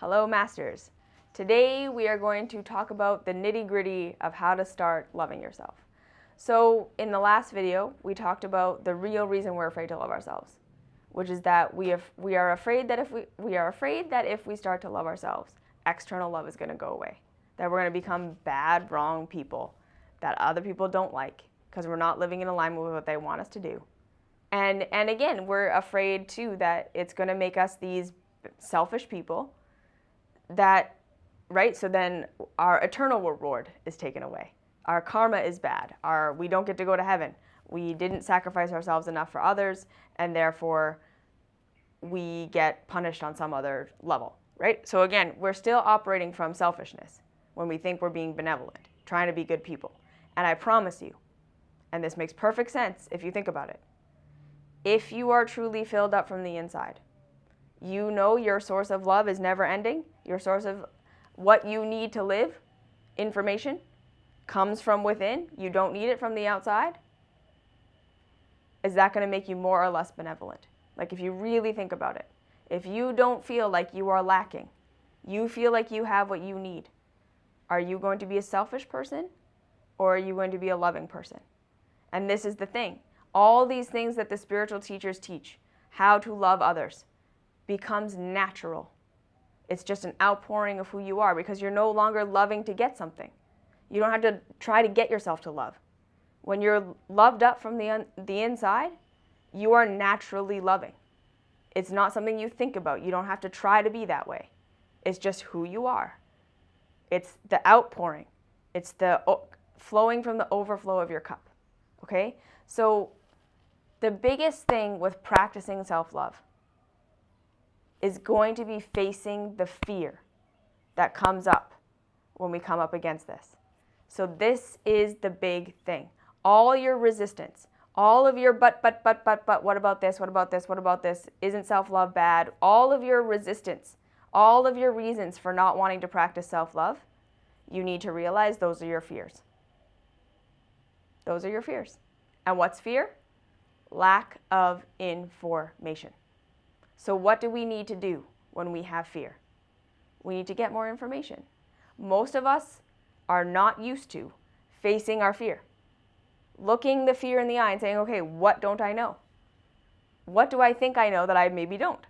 Hello, Masters. Today we are going to talk about the nitty-gritty of how to start loving yourself. So in the last video, we talked about the real reason we're afraid to love ourselves, which is that we are afraid that if we start to love ourselves, external love is going to go away, that we're going to become bad, wrong people that other people don't like because we're not living in alignment with what they want us to do. And again, we're afraid too that it's going to make us these selfish people that, right? So then our eternal reward is taken away. Our karma is bad. We don't get to go to heaven. We didn't sacrifice ourselves enough for others, and therefore we get punished on some other level, right? So again, we're still operating from selfishness when we think we're being benevolent, trying to be good people. And I promise you, and this makes perfect sense if you think about it, if you are truly filled up from the inside, you know your source of love is never ending. Your source of what you need to live, information, comes from within. You don't need it from the outside. Is that going to make you more or less benevolent? Like if you really think about it, if you don't feel like you are lacking, you feel like you have what you need, are you going to be a selfish person or are you going to be a loving person? And this is the thing. All these things that the spiritual teachers teach, how to love others, becomes natural. It's just an outpouring of who you are because you're no longer loving to get something. You don't have to try to get yourself to love. When you're loved up from the inside, you are naturally loving. It's not something you think about. You don't have to try to be that way. It's just who you are. It's the outpouring. It's the flowing from the overflow of your cup. Okay? So the biggest thing with practicing self-love is going to be facing the fear that comes up when we come up against this. So this is the big thing. All your resistance, all of your but, what about this, what about this, what about this, isn't self-love bad, all of your resistance, all of your reasons for not wanting to practice self-love, you need to realize those are your fears. Those are your fears. And what's fear? Lack of information. So what do we need to do when we have fear? We need to get more information. Most of us are not used to facing our fear. Looking the fear in the eye and saying, okay, what don't I know? What do I think I know that I maybe don't?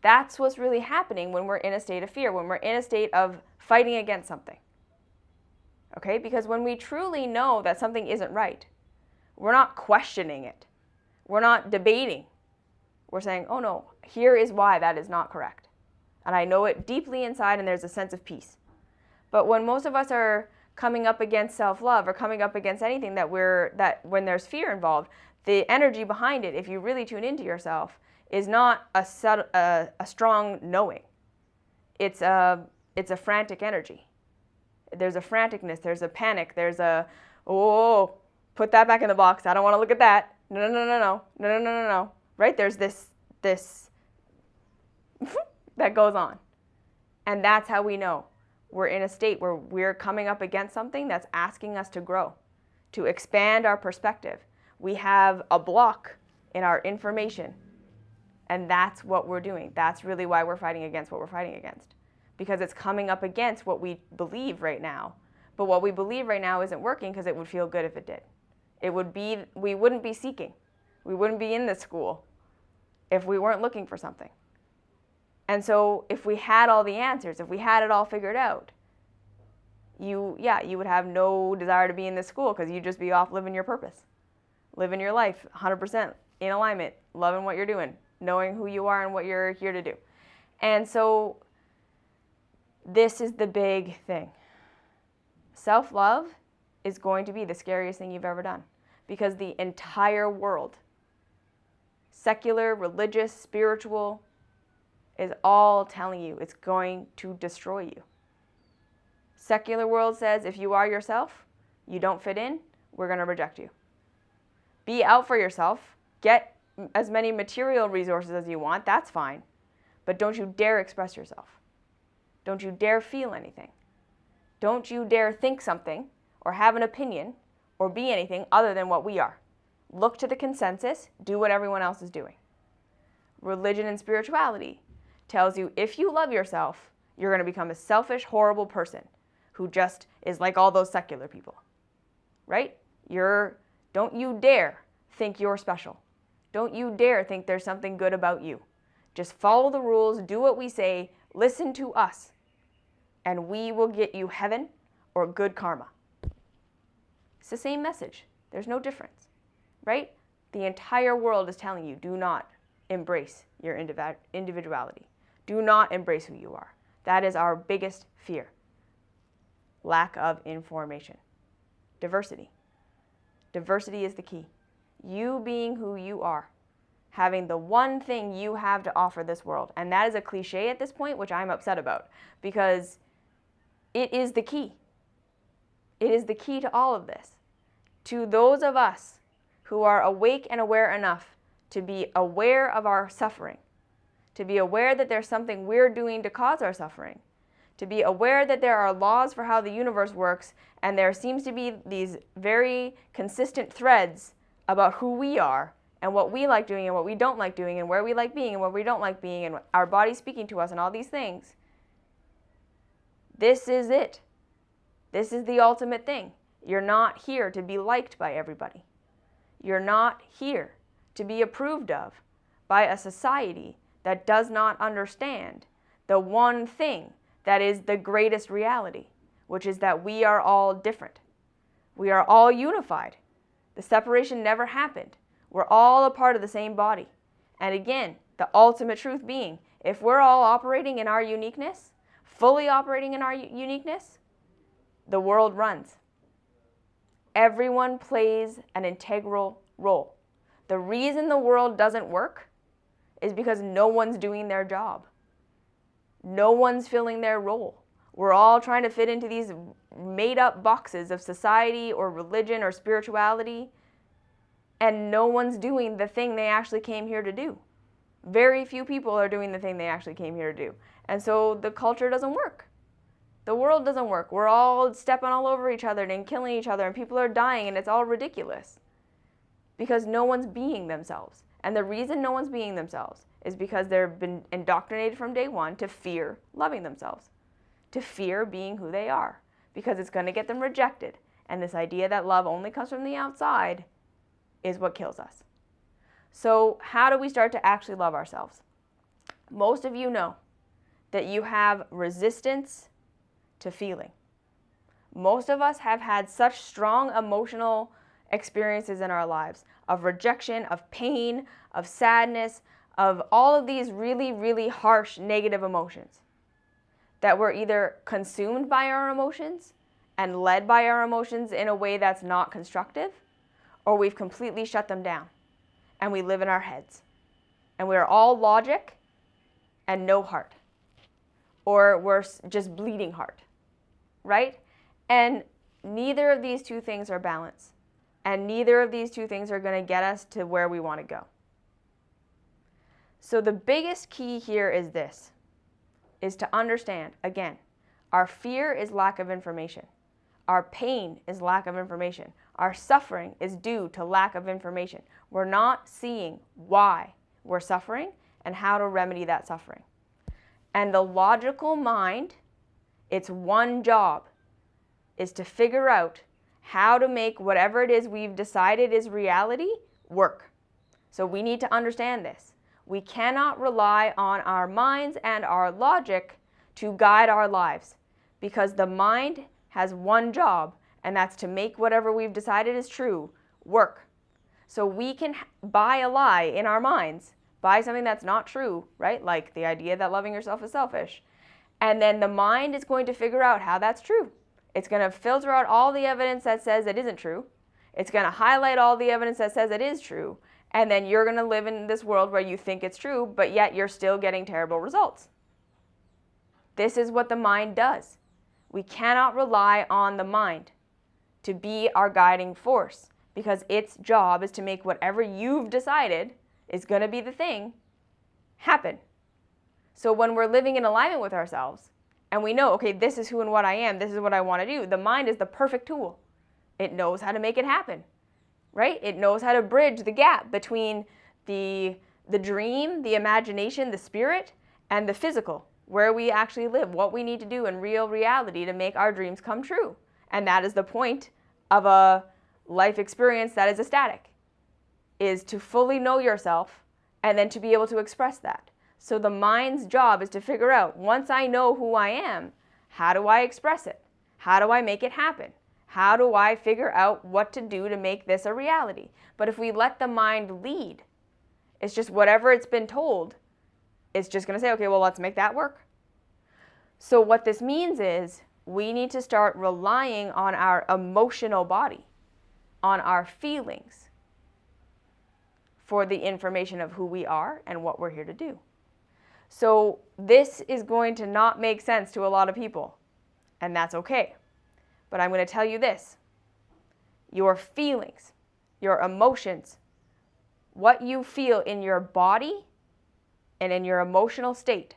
That's what's really happening when we're in a state of fear, when we're in a state of fighting against something. Okay, because when we truly know that something isn't right, we're not questioning it. We're not debating. We're saying, oh no, here is why that is not correct. And I know it deeply inside and there's a sense of peace. But when most of us are coming up against self-love or coming up against anything that when there's fear involved, the energy behind it, if you really tune into yourself, is not a strong knowing. It's a frantic energy. There's a franticness, there's a panic, there's a, oh, put that back in the box, I don't want to look at that. No. Right? There's this that goes on. And that's how we know we're in a state where we're coming up against something that's asking us to grow, to expand our perspective. We have a block in our information, and that's what we're doing. That's really why we're fighting against what we're fighting against, because it's coming up against what we believe right now. But what we believe right now isn't working because it would feel good if it did. We wouldn't be seeking. We wouldn't be in this school if we weren't looking for something. And so if we had all the answers, if we had it all figured out, you would have no desire to be in this school because you'd just be off living your purpose, living your life 100% in alignment, loving what you're doing, knowing who you are and what you're here to do. And so this is the big thing. Self-love is going to be the scariest thing you've ever done because the entire world, secular, religious, spiritual, is all telling you it's going to destroy you. Secular world says if you are yourself, you don't fit in, we're going to reject you. Be out for yourself, get as many material resources as you want, that's fine. But don't you dare express yourself. Don't you dare feel anything. Don't you dare think something or have an opinion or be anything other than what we are. Look to the consensus, do what everyone else is doing. Religion and spirituality tells you if you love yourself, You're going to become a selfish, horrible person who just is like all those secular people, right? Don't you dare think you're special. Don't you dare think there's something good about you. Just follow the rules, do what we say, listen to us, and we will get you heaven or good karma. It's the same message. There's no difference, right? The entire world is telling you, do not embrace your individuality. Do not embrace who you are. That is our biggest fear. Lack of information. Diversity. Diversity is the key. You being who you are. Having the one thing you have to offer this world. And that is a cliche at this point, which I'm upset about, because it is the key. It is the key to all of this. To those of us who are awake and aware enough to be aware of our suffering, to be aware that there's something we're doing to cause our suffering, to be aware that there are laws for how the universe works, and there seems to be these very consistent threads about who we are and what we like doing and what we don't like doing and where we like being and where we don't like being and our body speaking to us and all these things. This is it. This is the ultimate thing. You're not here to be liked by everybody. You're not here to be approved of by a society that does not understand the one thing that is the greatest reality, which is that we are all different. We are all unified. The separation never happened. We're all a part of the same body. And again, the ultimate truth being, if we're all operating in our uniqueness, fully operating in our uniqueness, the world runs. Everyone plays an integral role. The reason the world doesn't work is because no one's doing their job. No one's filling their role. We're all trying to fit into these made-up boxes of society or religion or spirituality, and no one's doing the thing they actually came here to do. Very few people are doing the thing they actually came here to do. And so the culture doesn't work. The world doesn't work. We're all stepping all over each other and killing each other, and people are dying, and it's all ridiculous because no one's being themselves. And the reason no one's being themselves is because they've been indoctrinated from day one to fear loving themselves, to fear being who they are, because it's going to get them rejected. And this idea that love only comes from the outside is what kills us. So how do we start to actually love ourselves? Most of you know that you have resistance to feeling. Most of us have had such strong emotional experiences in our lives of rejection, of pain, of sadness, of all of these really, really harsh negative emotions that we're either consumed by our emotions and led by our emotions in a way that's not constructive, or we've completely shut them down and we live in our heads and we're all logic and no heart, or we're just bleeding heart, right? And neither of these two things are balanced, and neither of these two things are going to get us to where we want to go. So the biggest key here is this, is to understand, again, our fear is lack of information. Our pain is lack of information. Our suffering is due to lack of information. We're not seeing why we're suffering and how to remedy that suffering. And the logical mind, its one job is to figure out how to make whatever it is we've decided is reality work. So we need to understand this. We cannot rely on our minds and our logic to guide our lives, because the mind has one job, and that's to make whatever we've decided is true work. So we can buy a lie in our minds, buy something that's not true, right? Like the idea that loving yourself is selfish. And then the mind is going to figure out how that's true. It's going to filter out all the evidence that says it isn't true. It's going to highlight all the evidence that says it is true. And then you're going to live in this world where you think it's true, but yet you're still getting terrible results. This is what the mind does. We cannot rely on the mind to be our guiding force, because its job is to make whatever you've decided is going to be the thing happen. So when we're living in alignment with ourselves and we know, okay, this is who and what I am, this is what I want to do, the mind is the perfect tool. It knows how to make it happen, right? It knows how to bridge the gap between the dream, the imagination, the spirit, and the physical, where we actually live, what we need to do in real reality to make our dreams come true. And that is the point of a life experience that is ecstatic, is to fully know yourself and then to be able to express that. So the mind's job is to figure out, once I know who I am, how do I express it? How do I make it happen? How do I figure out what to do to make this a reality? But if we let the mind lead, it's just whatever it's been told, it's just going to say, okay, well, let's make that work. So what this means is we need to start relying on our emotional body, on our feelings, for the information of who we are and what we're here to do. So this is going to not make sense to a lot of people, and that's okay. But I'm going to tell you this. Your feelings, your emotions, what you feel in your body and in your emotional state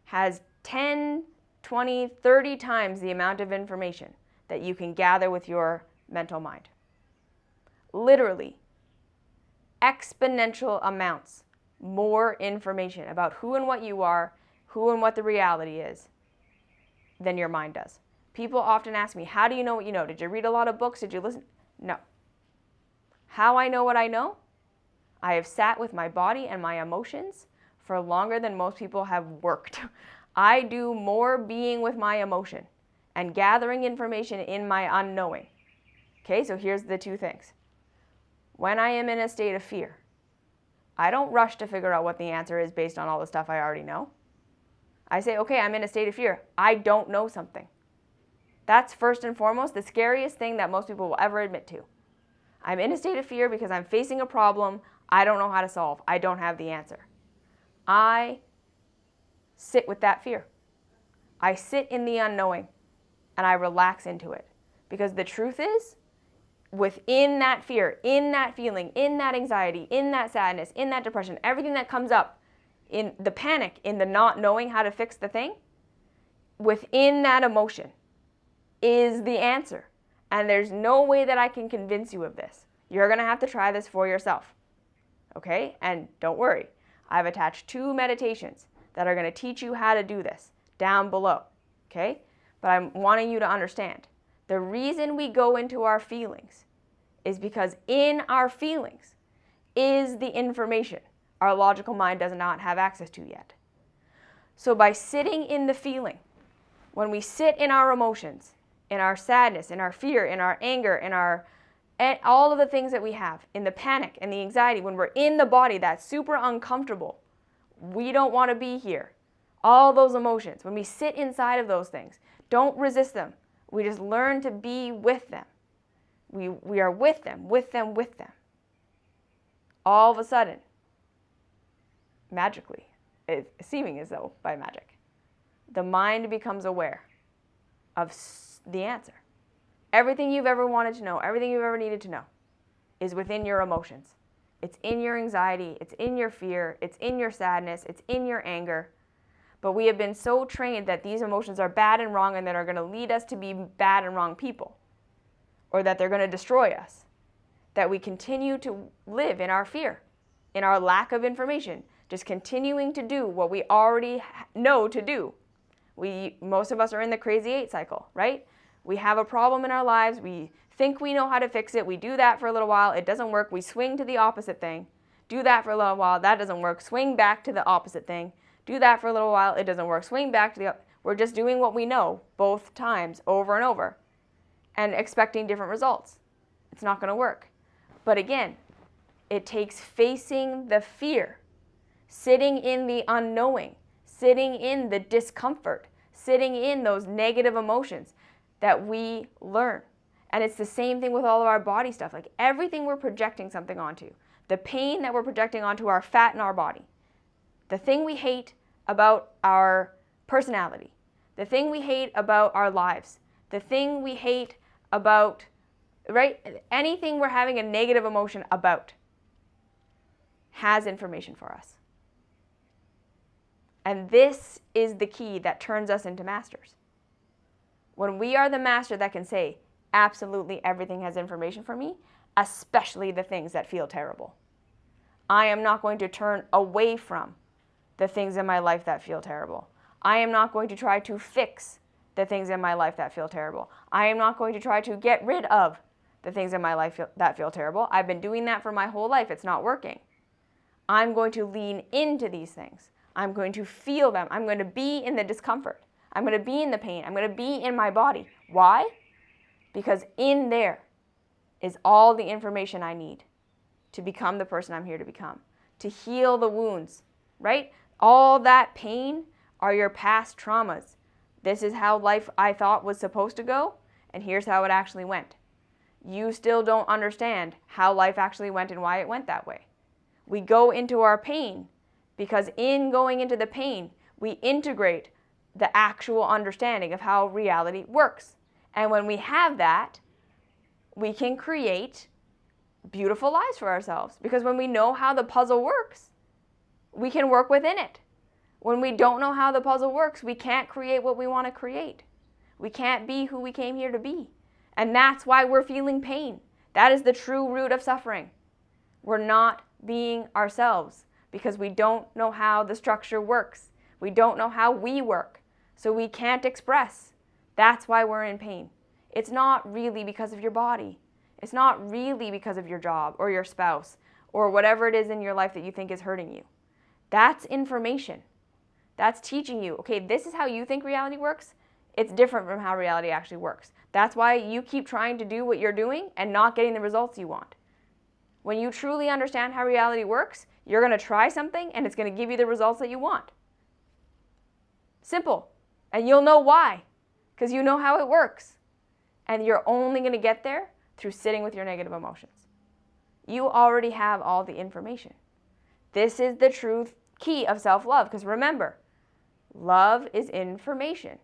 has 10, 20, 30 times the amount of information that you can gather with your mental mind. Literally, exponential amounts more information about who and what you are, who and what the reality is, than your mind does. People often ask me, how do you know what you know? Did you read a lot of books? Did you listen? No. How I know what I know? I have sat with my body and my emotions for longer than most people have worked. I do more being with my emotion and gathering information in my unknowing. Okay, so here's the two things. When I am in a state of fear, I don't rush to figure out what the answer is based on all the stuff I already know. I say, okay, I'm in a state of fear. I don't know something. That's first and foremost the scariest thing that most people will ever admit to. I'm in a state of fear because I'm facing a problem I don't know how to solve. I don't have the answer. I sit with that fear. I sit in the unknowing and I relax into it. Because the truth is, within that fear, in that feeling, in that anxiety, in that sadness, in that depression, everything that comes up, in the panic, in the not knowing how to fix the thing, within that emotion is the answer. And there's no way that I can convince you of this. You're going to have to try this for yourself. Okay? And don't worry. I've attached 2 meditations that are going to teach you how to do this down below. Okay? But I'm wanting you to understand. The reason we go into our feelings is because in our feelings is the information our logical mind does not have access to yet. So by sitting in the feeling, when we sit in our emotions, in our sadness, in our fear, in our anger, in our all of the things that we have, in the panic and the anxiety, when we're in the body that's super uncomfortable, we don't want to be here. All those emotions, when we sit inside of those things, don't resist them. We just learn to be with them. We are with them, with them, with them. All of a sudden, magically, seeming as though by magic, the mind becomes aware of the answer. Everything you've ever wanted to know, everything you've ever needed to know is within your emotions. It's in your anxiety, it's in your fear, it's in your sadness, it's in your anger. But we have been so trained that these emotions are bad and wrong and that are going to lead us to be bad and wrong people, or that they're going to destroy us, that we continue to live in our fear, in our lack of information, just continuing to do what we already know to do. Most of us are in the crazy 8 cycle, right? We have a problem in our lives. We think we know how to fix it. We do that for a little while. It doesn't work. We swing to the opposite thing. Do that for a little while. That doesn't work. Swing back to the opposite thing. Do that for a little while. It doesn't work. Swing back to the We're just doing what we know both times over and over and expecting different results. It's not going to work. But again, it takes facing the fear, sitting in the unknowing, sitting in the discomfort, sitting in those negative emotions that we learn. And it's the same thing with all of our body stuff. Like everything we're projecting something onto, the pain that we're projecting onto our fat in our body, the thing we hate about our personality, the thing we hate about our lives, the thing we hate about, right? Anything we're having a negative emotion about has information for us. And this is the key that turns us into masters. When we are the master that can say, absolutely everything has information for me, especially the things that feel terrible. I am not going to turn away from the things in my life that feel terrible. I am not going to try to fix the things in my life that feel terrible. I am not going to try to get rid of the things in my life that feel terrible. I've been doing that for my whole life. It's not working. I'm going to lean into these things. I'm going to feel them. I'm going to be in the discomfort. I'm going to be in the pain. I'm going to be in my body. Why? Because in there is all the information I need to become the person I'm here to become, to heal the wounds, right? All that pain are your past traumas. This is how life I thought was supposed to go, and here's how it actually went. You still don't understand how life actually went and why it went that way. We go into our pain because in going into the pain, we integrate the actual understanding of how reality works. And when we have that, we can create beautiful lives for ourselves. Because when we know how the puzzle works, we can work within it. When we don't know how the puzzle works, we can't create what we want to create. We can't be who we came here to be. And that's why we're feeling pain. That is the true root of suffering. We're not being ourselves because we don't know how the structure works. We don't know how we work. So we can't express. That's why we're in pain. It's not really because of your body. It's not really because of your job or your spouse or whatever it is in your life that you think is hurting you. That's information. That's teaching you, okay, this is how you think reality works. It's different from how reality actually works. That's why you keep trying to do what you're doing and not getting the results you want. When you truly understand how reality works, you're going to try something and it's going to give you the results that you want. Simple. And you'll know why, because you know how it works. And you're only going to get there through sitting with your negative emotions. You already have all the information. This is the true key of self-love, because remember, love is information.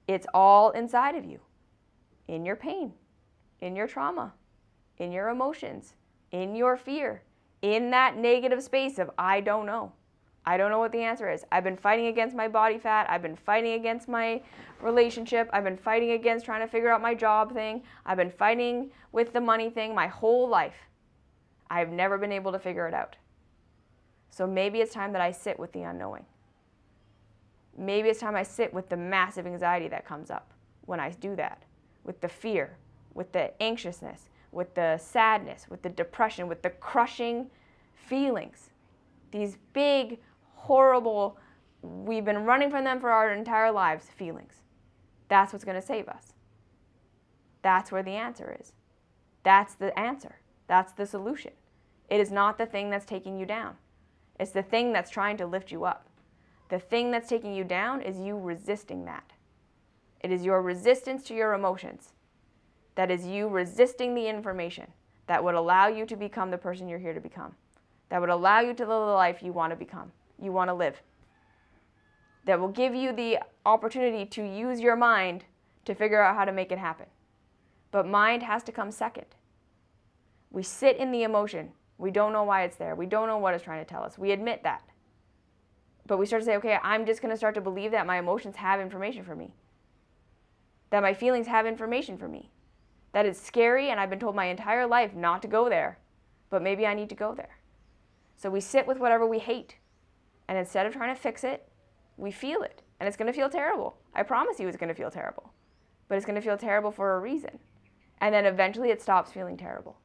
It's all inside of you, in your pain, in your trauma, in your emotions, in your fear, in that negative space of I don't know. I don't know what the answer is. I've been fighting against my body fat. I've been fighting against my relationship. I've been fighting against trying to figure out my job thing. I've been fighting with the money thing my whole life. I've never been able to figure it out. So maybe it's time that I sit with the unknowing. Maybe it's time I sit with the massive anxiety that comes up when I do that, with the fear, with the anxiousness, with the sadness, with the depression, with the crushing feelings. These big, horrible, we've been running from them for our entire lives, feelings. That's what's going to save us. That's where the answer is. That's the answer. That's the solution. It is not the thing that's taking you down. It's the thing that's trying to lift you up. The thing that's taking you down is you resisting that. It is your resistance to your emotions. That is you resisting the information that would allow you to become the person you're here to become. That would allow you to live the life you want to become, you want to live. That will give you the opportunity to use your mind to figure out how to make it happen. But mind has to come second. We sit in the emotion. We don't know why it's there. We don't know what it's trying to tell us. We admit that. But we start to say, okay, I'm just going to start to believe that my emotions have information for me. That my feelings have information for me. That it's scary and I've been told my entire life not to go there. But maybe I need to go there. So we sit with whatever we hate. And instead of trying to fix it, we feel it. And it's going to feel terrible. I promise you it's going to feel terrible. But it's going to feel terrible for a reason. And then eventually it stops feeling terrible.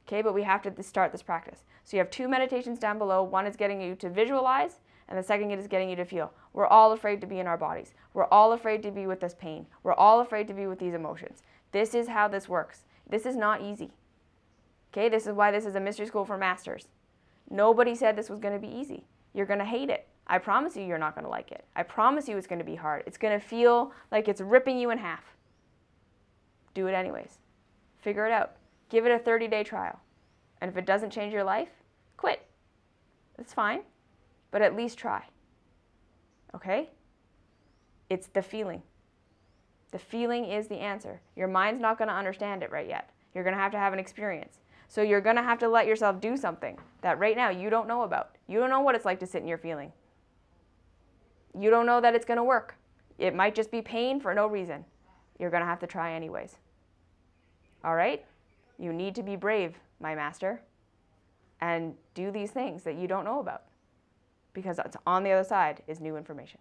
Okay, but we have to start this practice. So you have 2 meditations down below. One is getting you to visualize, and the second is getting you to feel. We're all afraid to be in our bodies. We're all afraid to be with this pain. We're all afraid to be with these emotions. This is how this works. This is not easy. Okay, this is why this is a mystery school for masters. Nobody said this was going to be easy. You're going to hate it. I promise you you're not going to like it. I promise you it's going to be hard. It's going to feel like it's ripping you in half. Do it anyways. Figure it out. Give it a 30-day trial. And if it doesn't change your life, quit. It's fine. But at least try. Okay? It's the feeling. The feeling is the answer. Your mind's not going to understand it right yet. You're going to have an experience. So you're going to have to let yourself do something that right now you don't know about. You don't know what it's like to sit in your feeling. You don't know that it's going to work. It might just be pain for no reason. You're going to have to try anyways. All right? You need to be brave, my master, and do these things that you don't know about. because on the other side is new information.